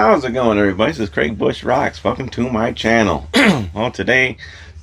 How's it going, everybody? This is Craig Bush Rocks. Welcome to my channel. Well, today,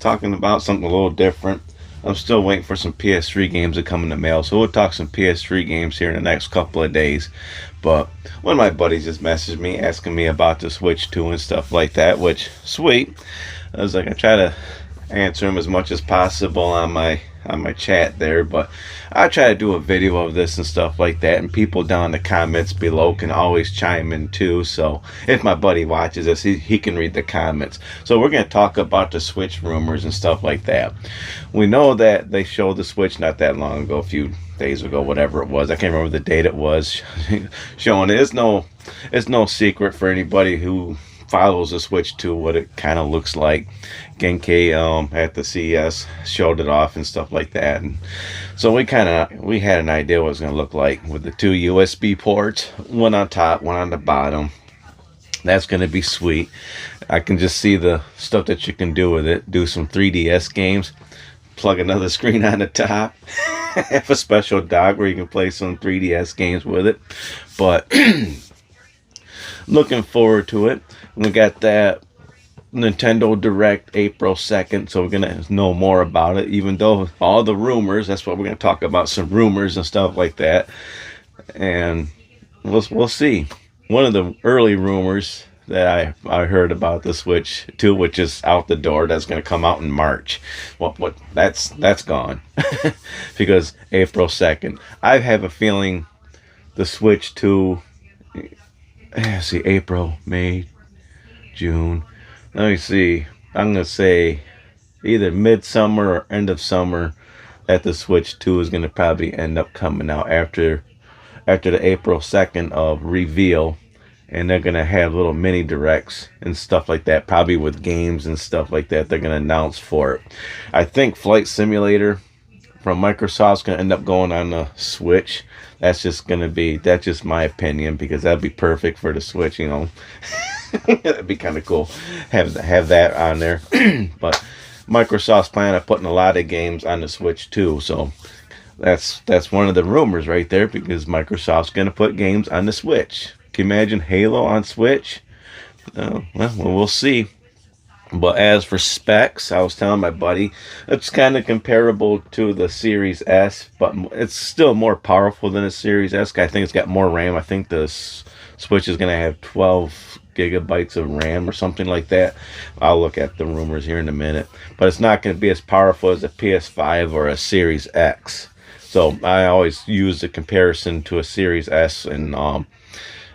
talking about something a little different. I'm still waiting for some PS3 games to come in the mail, so we'll talk some PS3 games here in the next couple of days. But one of my buddies just messaged me asking me about the Switch 2 and stuff like that, which, sweet. I was like, I try to answer him as much as possible on my chat there, but I try to do a video of this and stuff like that, and people down in the comments below can always chime in too. So if my buddy watches this, he can read the comments. So we're going to talk about the Switch rumors and stuff like that. We know that they showed the Switch not that long ago, a few days ago, whatever it was. I can't remember the date it was showing it. It's no secret for anybody who follows the Switch 2 what it kind of looks like. Genki at the CES showed it off and stuff like that, and so we had an idea what it was going to look like with the two USB ports, one on top, one on the bottom. That's going to be sweet. I can just see the stuff that you can do with it. Do some 3DS games, plug another screen on the top, have a special dock where you can play some 3DS games with it. But looking forward to it. We got that Nintendo Direct April 2nd, so we're going to know more about it, even though all the rumors, that's what we're going to talk about, some rumors and stuff like that, and we'll see. One of the early rumors that I heard about the Switch 2, which is out the door, that's going to come out in March. What that's gone because April 2nd. I have a feeling the Switch 2, see, April, May, June. Let me see. I'm going to say either midsummer or end of summer that the Switch 2 is going to probably end up coming out after the April 2nd of reveal. And they're going to have little mini directs and stuff like that, probably with games and stuff like that they're going to announce for it. I think Flight Simulator from Microsoft's going to end up going on the Switch. That's just my opinion, because that'd be perfect for the Switch, you know. That'd be kind of cool, have that on there. But Microsoft's planning on putting a lot of games on the Switch too, so that's one of the rumors right there, because Microsoft's going to put games on the Switch. Can you imagine Halo on Switch? Well, we'll see. But as for specs, I was telling my buddy, it's kind of comparable to the Series S, but it's still more powerful than the Series S. I think it's got more RAM. I think the Switch is going to have 12 gigabytes of RAM or something like that. I'll look at the rumors here in a minute. But it's not going to be as powerful as a PS5 or a Series X. So I always use the comparison to a Series S, and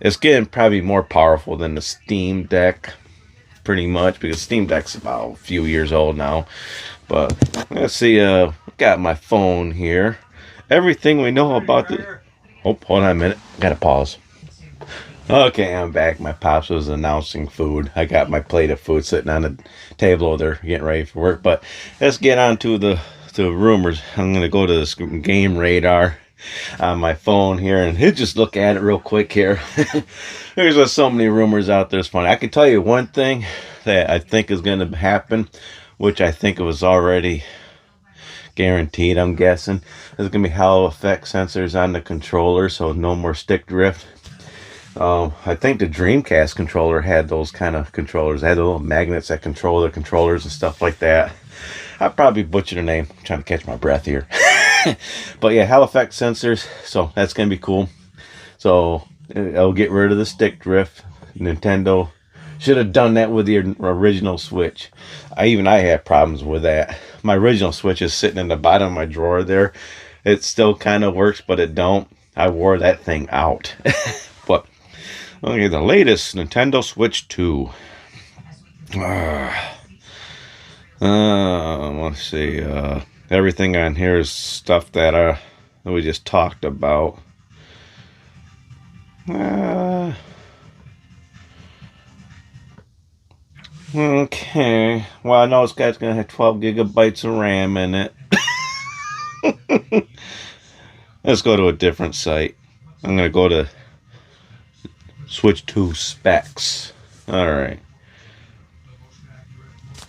it's getting probably more powerful than the Steam Deck, pretty much, because Steam Deck's about a few years old now. But let's see, got my phone here. Everything we know about the... Oh, hold on a minute. Gotta pause. Okay, I'm back. My pops was announcing food. I got my plate of food sitting on the table over there, getting ready for work. But let's get on to the rumors. I'm going to go to this game radar on my phone here, and just look at it real quick here. There's just so many rumors out there. It's funny. I can tell you one thing that I think is going to happen, which I think it was already guaranteed, I'm guessing. There's going to be halo effect sensors on the controller, so no more stick drift. I think the Dreamcast controller had those kind of controllers. They had the little magnets that control the controllers and stuff like that. I probably butchered the name. I'm trying to catch my breath here. But yeah, halo effect sensors. So that's going to be cool. So it'll get rid of the stick drift. Nintendo should have done that with the original Switch. I had problems with that. My original Switch is sitting in the bottom of my drawer there. It still kind of works, but it don't. I wore that thing out. But okay, the latest Nintendo Switch 2. Let's see. Everything on here is stuff that we just talked about. Okay. Well, I know this guy's going to have 12 gigabytes of RAM in it. Let's go to a different site. I'm going to go to Switch 2 specs. Alright.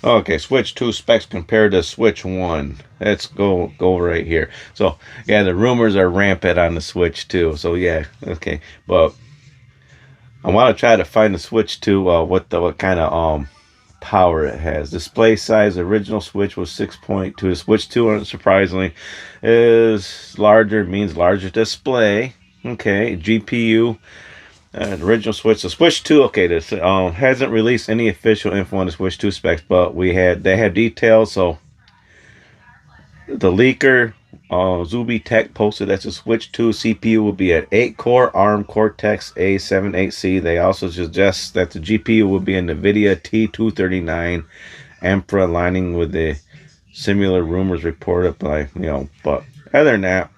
Okay, Switch 2 specs compared to Switch 1. Let's go right here. So, yeah, the rumors are rampant on the Switch 2. So, yeah, okay. But I want to try to find the Switch 2, what kind of power it has. Display size, original Switch was 6.2. The Switch 2, surprisingly, is larger, means larger display. Okay, GPU, the original Switch. The Switch 2, okay, this hasn't released any official info on the Switch 2 specs, but they have details. So the leaker, Zuby Tech, posted that the Switch 2 CPU will be at 8-core ARM Cortex A78C. They also suggest that the GPU will be an NVIDIA T239 Ampere, aligning with the similar rumors reported by, but other than that,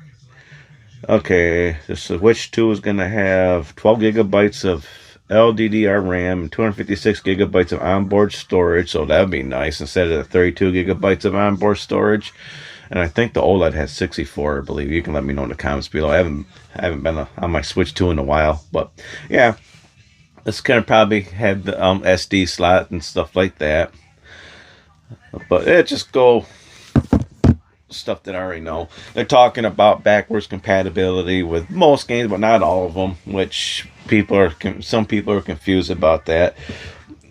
okay, the Switch 2 is going to have 12 gigabytes of LDDR RAM and 256 gigabytes of onboard storage, so that would be nice instead of the 32 gigabytes of onboard storage. And I think the OLED has 64, I believe. You can let me know in the comments below. I haven't been on my Switch 2 in a while, but yeah, it's gonna probably have the SD slot and stuff like that. But it just go stuff that I already know. They're talking about backwards compatibility with most games, but not all of them, which some people are confused about that.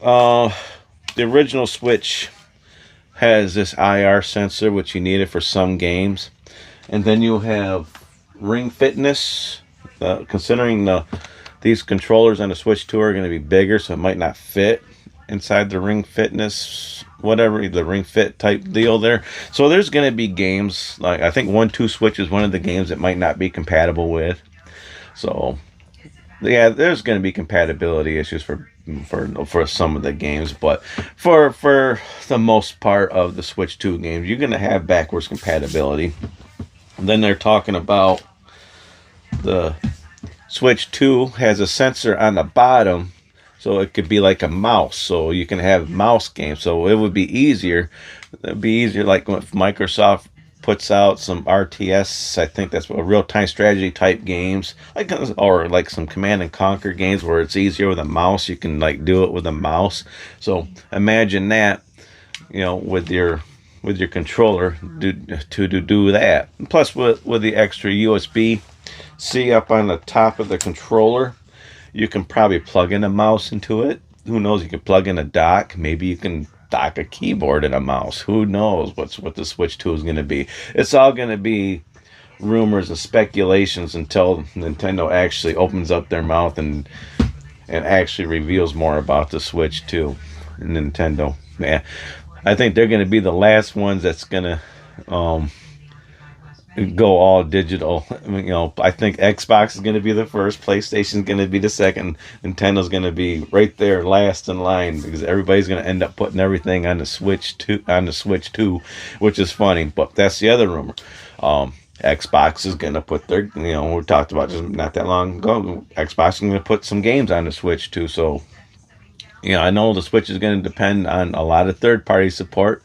The original Switch has this IR sensor, which you needed for some games, and then you have ring fitness. Considering these controllers on the Switch 2 are going to be bigger, so it might not fit inside the ring fitness, whatever, the ring fit type deal there. So there's going to be games, like I think 1-2 Switch is one of the games that might not be compatible with. So yeah, there's going to be compatibility issues for some of the games, but for the most part of the Switch 2 games, you're going to have backwards compatibility. And then they're talking about the Switch 2 has a sensor on the bottom, so it could be like a mouse, so you can have mouse games. So it would be easier. It'd be easier, like if Microsoft puts out some RTS, I think that's a real-time strategy type games, or like some Command and Conquer games where it's easier with a mouse. You can like do it with a mouse. So imagine that, with your controller to do that. And plus with the extra USB-C up on the top of the controller, you can probably plug in a mouse into it. Who knows? You can plug in a dock. Maybe you can dock a keyboard and a mouse. Who knows what the Switch 2 is going to be? It's all going to be rumors and speculations until Nintendo actually opens up their mouth and actually reveals more about the Switch 2. Nintendo, man, I think they're going to be the last ones that's going to go all digital. I think Xbox is going to be the first, PlayStation is going to be the second, Nintendo's going to be right there last in line, because everybody's going to end up putting everything on the Switch 2, which is funny. But that's the other rumor. Xbox is going to put their, we talked about just not that long ago, Xbox is going to put some games on the Switch too. So I know the Switch is going to depend on a lot of third-party support.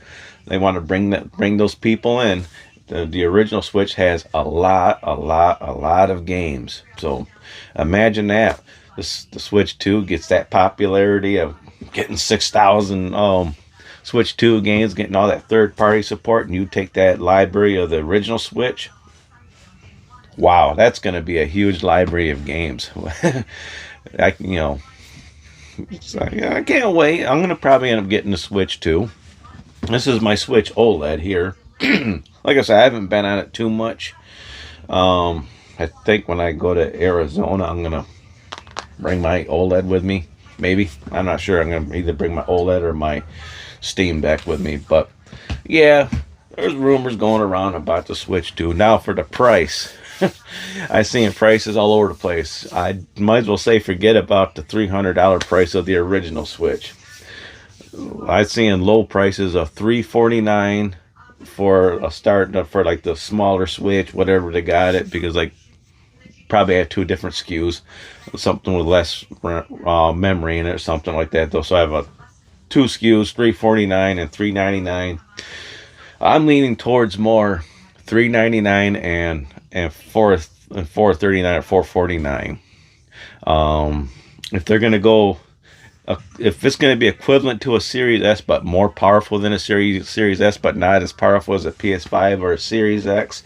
They want to bring those people in. The original Switch has a lot of games. So imagine that. The Switch 2 gets that popularity of getting 6,000 Switch 2 games, getting all that third-party support, and you take that library of the original Switch. Wow, that's going to be a huge library of games. I can't wait. I'm going to probably end up getting the Switch 2. This is my Switch OLED here. Like I said, I haven't been on it too much. I think when I go to Arizona, I'm going to bring my OLED with me. Maybe. I'm not sure. I'm going to either bring my OLED or my Steam Deck with me. But, yeah, there's rumors going around about the Switch 2. Now for the price. I seen prices all over the place. I might as well say forget about the $300 price of the original Switch. I've seen low prices of $349 for a start, for like the smaller Switch, whatever they got it, because like probably had two different SKUs, something with less memory in it or something like that though. So I have two SKUs, $349 and $399. I'm leaning towards more $399 and $439 or $449. If they're gonna go, if it's going to be equivalent to a Series S but more powerful than a Series S but not as powerful as a PS5 or a Series X,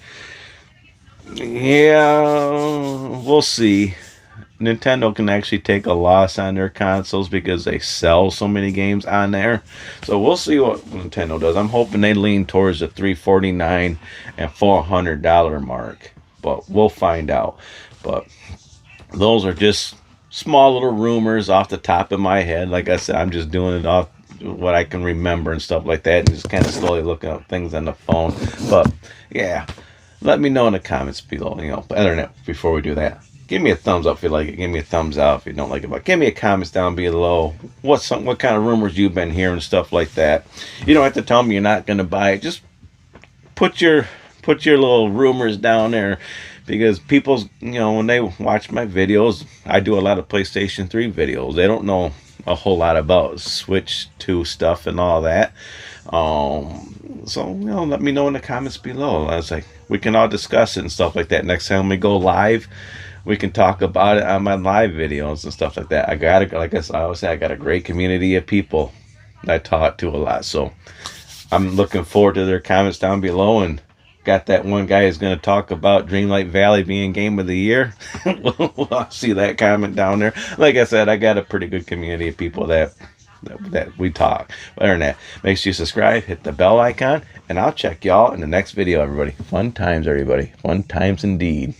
yeah, we'll see. Nintendo can actually take a loss on their consoles because they sell so many games on there. So we'll see what Nintendo does. I'm hoping they lean towards the $349 and $400 mark, but we'll find out. But those are just small little rumors off the top of my head. Like I said, I'm just doing it off what I can remember and stuff like that, and just kind of slowly looking up things on the phone. But yeah, let me know in the comments below. Other than that, before we do that, give me a thumbs up if you like it. Give me a thumbs out if you don't like it. But give me a comments down below. What kind of rumors you've been hearing, stuff like that. You don't have to tell me you're not going to buy it. Just put your little rumors down there, because people's, when they watch my videos, I do a lot of PlayStation 3 videos. They don't know a whole lot about Switch 2 stuff and all that. So let me know in the comments below. I was like, we can all discuss it and stuff like that. Next time we go live, we can talk about it on my live videos and stuff like that. Like I always say, I got a great community of people that I talk to a lot. So I'm looking forward to their comments down below. And got that one guy who's going to talk about Dreamlight Valley being Game of the Year. We'll see that comment down there. Like I said, I got a pretty good community of people that we talk. But other than that, make sure you subscribe, hit the bell icon, and I'll check y'all in the next video, everybody. Fun times, everybody. Fun times indeed.